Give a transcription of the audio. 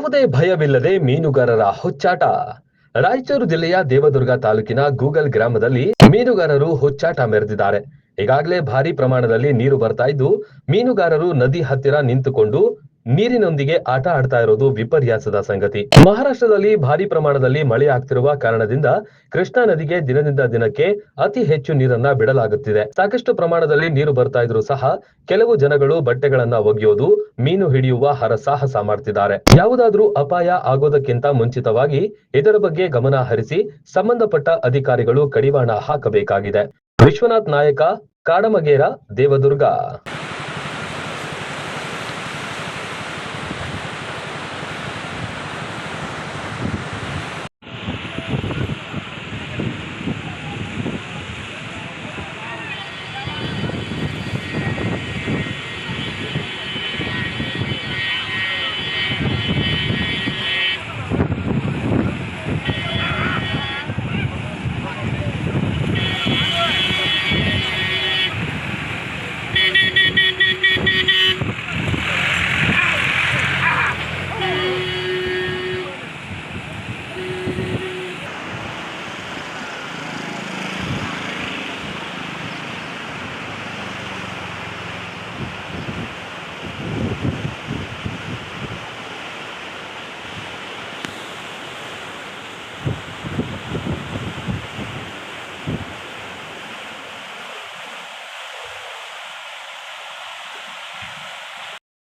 ಯಾವುದೇ ಭಯವಿಲ್ಲದೆ ಮೀನುಗಾರರ ಹುಚ್ಚಾಟ. ರಾಯಚೂರು ಜಿಲ್ಲೆಯ ದೇವದುರ್ಗ ತಾಲೂಕಿನ ಗೂಗಲ್ ಗ್ರಾಮದಲ್ಲಿ ಮೀನುಗಾರರು ಹುಚ್ಚಾಟ ಮೆರೆದಿದ್ದಾರೆ. ಈಗಾಗಲೇ ಭಾರಿ ಪ್ರಮಾಣದಲ್ಲಿ ನೀರು ಬರ್ತಾ ಇದ್ದು ಮೀನುಗಾರರು ನದಿ ಹತ್ತಿರ ನಿಂತುಕೊಂಡು ನೀರಿನೊಂದಿಗೆ ಆಟ ಆಡ್ತಾ ಇರೋದು ವಿಪರ್ಯಾಸದ ಸಂಗತಿ. ಮಹಾರಾಷ್ಟ್ರದಲ್ಲಿ ಭಾರಿ ಪ್ರಮಾಣದಲ್ಲಿ ಮಳೆ ಆಗ್ತಿರುವ ಕಾರಣದಿಂದ ಕೃಷ್ಣಾ ನದಿಗೆ ದಿನದಿಂದ ದಿನಕ್ಕೆ ಅತಿ ಹೆಚ್ಚು ನೀರನ್ನ ಬಿಡಲಾಗುತ್ತಿದೆ. ಸಾಕಷ್ಟು ಪ್ರಮಾಣದಲ್ಲಿ ನೀರು ಬರ್ತಾ ಇದ್ರು ಸಹ ಕೆಲವು ಜನಗಳು ಬಟ್ಟೆಗಳನ್ನ ಒಗೆಯೋದು, ಮೀನು ಹಿಡಿಯುವ ಹರಸಾಹಸ ಮಾಡ್ತಿದ್ದಾರೆ. ಯಾವುದಾದ್ರೂ ಅಪಾಯ ಆಗೋದಕ್ಕಿಂತ ಮುಂಚಿತವಾಗಿ ಇದರ ಬಗ್ಗೆ ಗಮನ ಹರಿಸಿ ಸಂಬಂಧಪಟ್ಟ ಅಧಿಕಾರಿಗಳು ಕಡಿವಾಣ ಹಾಕಬೇಕಾಗಿದೆ. ವಿಶ್ವನಾಥ್ ನಾಯಕ, ಕಾಡಮಗೇರ, ದೇವದುರ್ಗ.